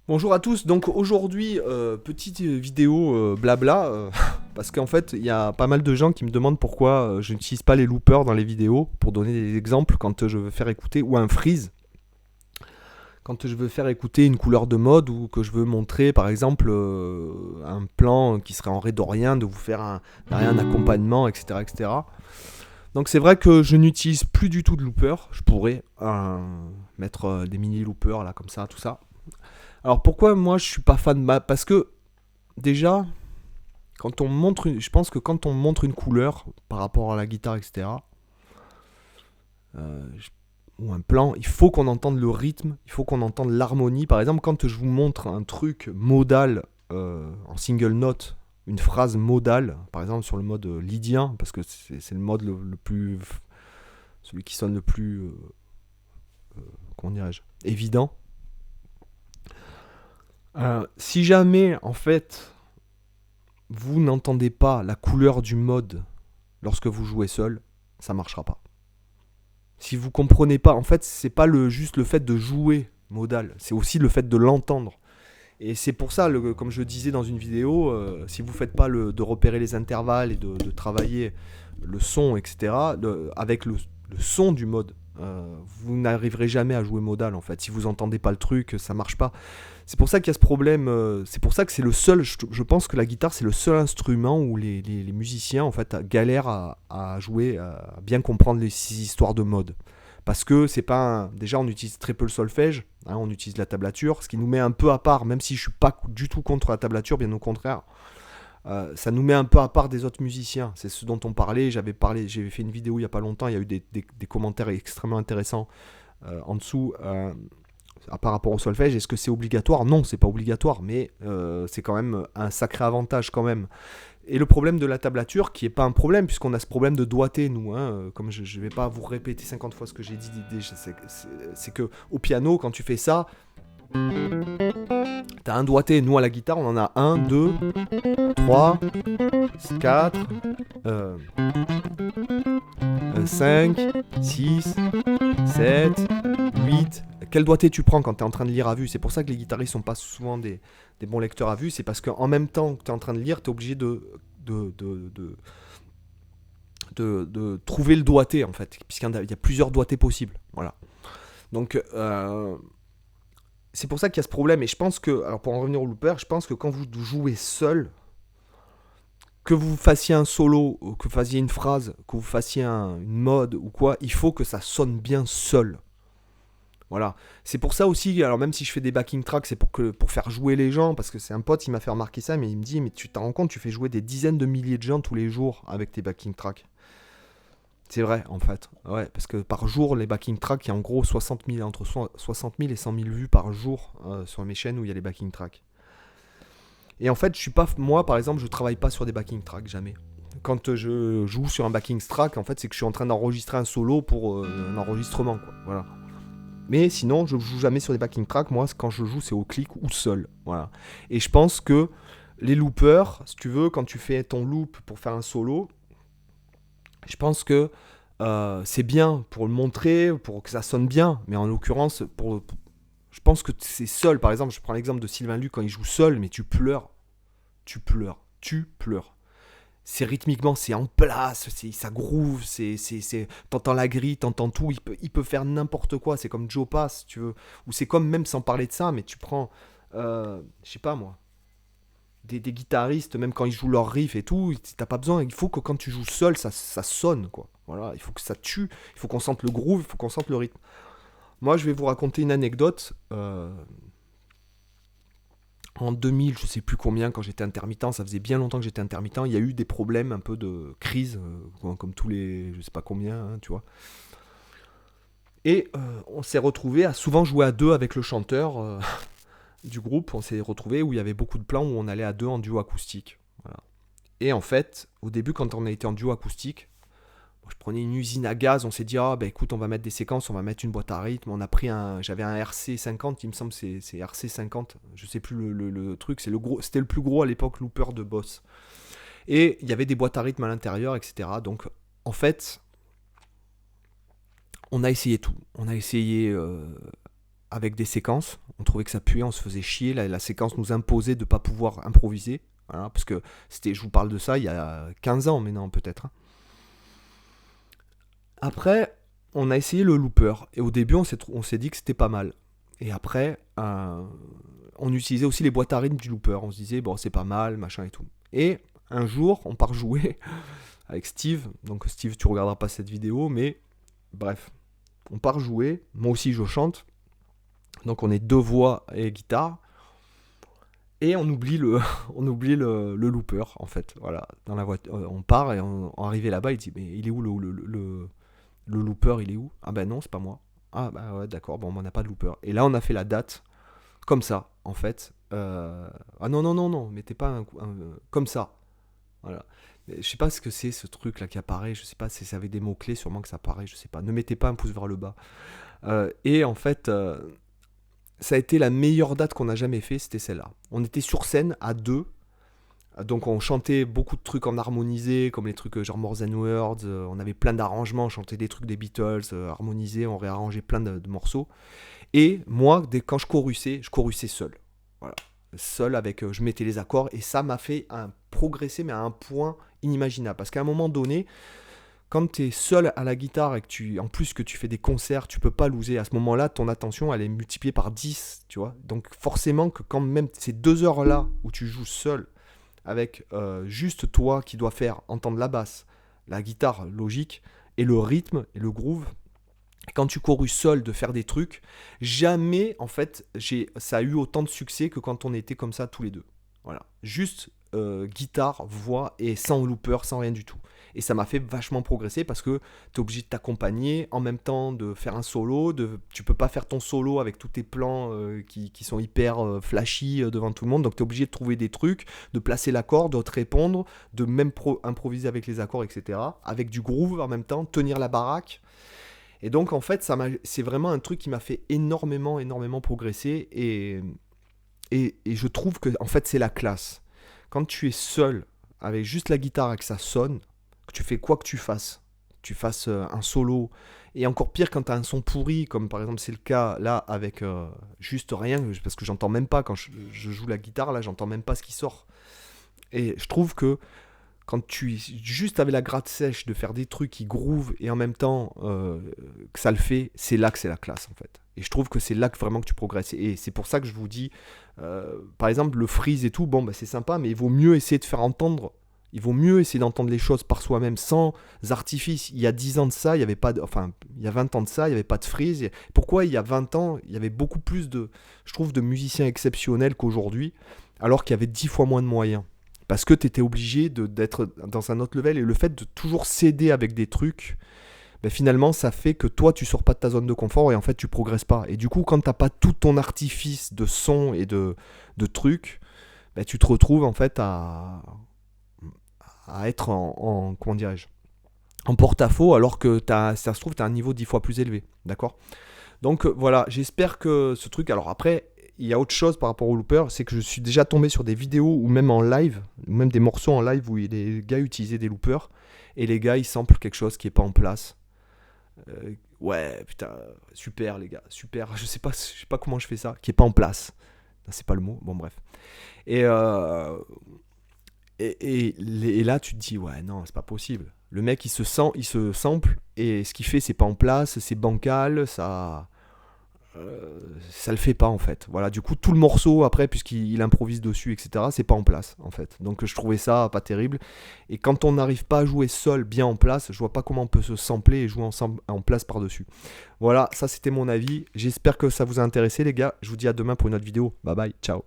Bonjour à tous, donc aujourd'hui, petite vidéo blabla, parce qu'en fait, il y a pas mal de gens qui me demandent pourquoi je n'utilise pas les loopers dans les vidéos, pour donner des exemples quand je veux faire écouter, ou un freeze, quand je veux faire écouter une couleur de mode, ou que je veux montrer par exemple un plan qui serait en ré dorien, de vous faire un accompagnement, etc., etc. Donc c'est vrai que je n'utilise plus du tout de loopers, je pourrais mettre des mini loopers là, comme ça, tout ça. Alors pourquoi moi je suis pas fan de parce que déjà quand on montre je pense que quand on montre une couleur par rapport à la guitare, etc., euh, ou un plan, il faut qu'on entende le rythme, il faut qu'on entende l'harmonie. Par exemple, quand je vous montre un truc modal en single note, une phrase modale, par exemple sur le mode lydien, parce que c'est le mode le plus, celui qui sonne le plus, comment dirais-je, évident. Si jamais en fait vous n'entendez pas la couleur du mode lorsque vous jouez seul, ça marchera pas. Si vous comprenez pas, en fait, c'est pas juste le fait de jouer modal, c'est aussi le fait de l'entendre. Et c'est pour ça, comme je le disais dans une vidéo, si vous faites pas de repérer les intervalles et de travailler le son, etc., avec le son du mode, vous n'arriverez jamais à jouer modal en fait. Si vous entendez pas le truc, ça marche pas. C'est pour ça qu'il y a ce problème. C'est pour ça que c'est le seul. Je pense que la guitare c'est le seul instrument où les musiciens en fait galèrent à jouer, à bien comprendre ces histoires de mode. Parce que c'est pas déjà on utilise très peu le solfège, hein, on utilise la tablature, ce qui nous met un peu à part. Même si je suis pas du tout contre la tablature, bien au contraire. Ça nous met un peu à part des autres musiciens. C'est ce dont on parlait. J'avais fait une vidéo il y a pas longtemps. Il y a eu des commentaires extrêmement intéressants en dessous par rapport au solfège. Est-ce que c'est obligatoire? Non, c'est pas obligatoire, mais c'est quand même un sacré avantage quand même. Et le problème de la tablature, qui est pas un problème, puisqu'on a ce problème de doigté, nous, hein, comme je ne vais pas vous répéter 50 fois ce que j'ai dit, c'est que au piano, quand tu fais ça, t'as un doigté. Nous, à la guitare, on en a un, deux, trois, quatre, 5, 6, 7, 8. Quel doigté tu prends quand tu es en train de lire à vue? C'est pour ça que les guitaristes sont pas souvent des bons lecteurs à vue. C'est parce qu'en même temps que tu es en train de lire, tu es obligé de, de, de, de trouver le doigté, en fait, puisqu'il y a plusieurs doigtés possibles. Voilà. Donc, c'est pour ça qu'il y a ce problème. Et je pense que, alors pour en revenir au looper, je pense que quand vous jouez seul, que vous fassiez un solo, ou que vous fassiez une phrase, que vous fassiez une mode ou quoi, il faut que ça sonne bien seul. Voilà. C'est pour ça aussi, alors même si je fais des backing tracks, c'est pour faire jouer les gens, parce que c'est un pote qui m'a fait remarquer ça, mais il me dit, mais tu t'en rends compte, tu fais jouer des dizaines de milliers de gens tous les jours avec tes backing tracks. C'est vrai, en fait. Ouais, parce que par jour, les backing tracks, il y a en gros 60 000, entre 60 000 et 100 000 vues par jour sur mes chaînes où il y a les backing tracks. Et en fait, je suis pas, moi, par exemple, je travaille pas sur des backing tracks, jamais. Quand je joue sur un backing track, en fait, c'est que je suis en train d'enregistrer un solo pour un enregistrement, quoi. Voilà. Mais sinon, je joue jamais sur des backing tracks. Moi, quand je joue, c'est au clic ou seul. Voilà. Et je pense que les loopers, si tu veux, quand tu fais ton loop pour faire un solo, je pense que c'est bien pour le montrer, pour que ça sonne bien. Mais en l'occurrence, je pense que c'est seul. Par exemple, je prends l'exemple de Sylvain Luc quand il joue seul, mais tu pleures. Tu pleures. Tu pleures. C'est rythmiquement, c'est en place, ça groove, t'entends la grille, t'entends tout, il peut faire n'importe quoi, c'est comme Joe Pass, tu veux, ou c'est comme même sans parler de ça, mais tu prends, je sais pas moi, des guitaristes, même quand ils jouent leur riff et tout, t'as pas besoin, il faut que quand tu joues seul, ça sonne, quoi, voilà, il faut que ça tue, il faut qu'on sente le groove, il faut qu'on sente le rythme. Moi, je vais vous raconter une anecdote, en 2000, je sais plus combien, quand j'étais intermittent, ça faisait bien longtemps que j'étais intermittent, il y a eu des problèmes, un peu de crise, comme tous les, je sais pas combien, hein, tu vois. Et on s'est retrouvé à souvent jouer à deux avec le chanteur du groupe. On s'est retrouvé où il y avait beaucoup de plans où on allait à deux en duo acoustique. Voilà. Et en fait, au début, quand on a été en duo acoustique, je prenais une usine à gaz, on s'est dit, ah ben écoute, on va mettre des séquences, on va mettre une boîte à rythme. J'avais un RC50, il me semble c'est RC50, je sais plus le truc, c'était le plus gros à l'époque looper de Boss. Et il y avait des boîtes à rythme à l'intérieur, etc. Donc en fait, on a essayé tout. On a essayé avec des séquences. On trouvait que ça puait, on se faisait chier. La séquence nous imposait de ne pas pouvoir improviser. Voilà, parce que je vous parle de ça il y a 15 ans maintenant peut-être. Après, on a essayé le looper. Et au début, on s'est dit que c'était pas mal. Et après, on utilisait aussi les boîtes à rythme du looper. On se disait, bon, c'est pas mal, machin et tout. Et un jour, on part jouer avec Steve. Donc Steve, tu regarderas pas cette vidéo, mais bref. On part jouer. Moi aussi, je chante. Donc on est 2 voix et guitare. Et on oublie le looper, en fait. Voilà, dans la voiture. On part et on arrivé là-bas, il dit, mais il est où le looper, il est où? Ah ben non, c'est pas moi. Ah bah ouais, d'accord, bon, on n'a pas de looper. Et là, on a fait la date comme ça, en fait. Ah non, mettez pas comme ça. Voilà. Je sais pas ce que c'est ce truc là qui apparaît, je sais pas si c'est avec des mots-clés, sûrement que ça apparaît, je sais pas. Ne mettez pas un pouce vers le bas. Et en fait, ça a été la meilleure date qu'on a jamais fait, c'était celle-là. On était sur scène à 2. Donc on chantait beaucoup de trucs en harmonisé, comme les trucs genre More Than Words, on avait plein d'arrangements, on chantait des trucs des Beatles, harmonisés, on réarrangeait plein de morceaux. Et moi, quand je chorusais seul. Voilà. Seul avec, je mettais les accords, et ça m'a fait progresser, mais à un point inimaginable. Parce qu'à un moment donné, quand tu es seul à la guitare et que en plus que tu fais des concerts, tu peux pas loser. À ce moment-là, ton attention, elle est multipliée par 10, tu vois. Donc forcément que quand même ces 2 heures-là où tu joues seul, avec juste toi qui dois faire entendre la basse, la guitare logique, et le rythme et le groove. Quand tu courus seul de faire des trucs, jamais en fait ça a eu autant de succès que quand on était comme ça tous les deux. Voilà, juste guitare, voix et sans looper, sans rien du tout. Et ça m'a fait vachement progresser parce que tu es obligé de t'accompagner en même temps de faire un solo. Tu peux pas faire ton solo avec tous tes plans qui sont hyper flashy devant tout le monde. Donc tu es obligé de trouver des trucs, de placer l'accord, de te répondre, de même improviser avec les accords, etc. Avec du groove en même temps, tenir la baraque. Et donc en fait, c'est vraiment un truc qui m'a fait énormément progresser. Et je trouve que en fait c'est la classe. Quand tu es seul avec juste la guitare et que ça sonne, que tu fais quoi que tu fasses un solo, et encore pire quand tu as un son pourri, comme par exemple c'est le cas là avec juste rien, parce que j'entends même pas quand je joue la guitare, là j'entends même pas ce qui sort. Et je trouve que quand tu juste avec la gratte sèche de faire des trucs qui groove et en même temps que ça le fait, c'est là que c'est la classe en fait. Et je trouve que c'est là que vraiment que tu progresses. Et c'est pour ça que je vous dis, par exemple le freeze et tout, bon bah c'est sympa, mais il vaut mieux essayer de faire entendre. Il vaut mieux essayer d'entendre les choses par soi-même, sans artifice. Il y a 10 ans de ça, il y avait pas il y a 20 ans de ça, il n'y avait pas de freeze. Pourquoi il y a 20 ans, il y avait beaucoup plus je trouve, de musiciens exceptionnels qu'aujourd'hui, alors qu'il y avait 10 fois moins de moyens. Parce que tu étais obligé d'être dans un autre level. Et le fait de toujours s'aider avec des trucs, ben finalement, ça fait que toi, tu sors pas de ta zone de confort et en fait, tu progresses pas. Et du coup, quand tu n'as pas tout ton artifice de son et de trucs, ben, tu te retrouves en fait à être comment dirais-je, en porte-à-faux, alors que ça se trouve, tu as un niveau 10 fois plus élevé. D'accord ? Donc voilà, j'espère que ce truc... Alors après... Il y a autre chose par rapport au looper, c'est que je suis déjà tombé sur des vidéos ou même en live, ou même des morceaux en live où les gars utilisaient des loopers et les gars ils samplent quelque chose qui est pas en place. Ouais, putain, super les gars, super. Je sais pas comment je fais ça, qui est pas en place. C'est pas le mot. Bon bref. Et là tu te dis ouais non c'est pas possible. Le mec il se sample et ce qu'il fait c'est pas en place, c'est bancal, ça le fait pas en fait. Voilà, du coup tout le morceau après puisqu'il improvise dessus etc, c'est pas en place en fait. Donc je trouvais ça pas terrible. Et quand on n'arrive pas à jouer seul bien en place, je vois pas comment on peut se sampler et jouer ensemble en place par dessus. Voilà, ça c'était mon avis. J'espère que ça vous a intéressé les gars. Je vous dis à demain pour une autre vidéo. Bye bye, ciao.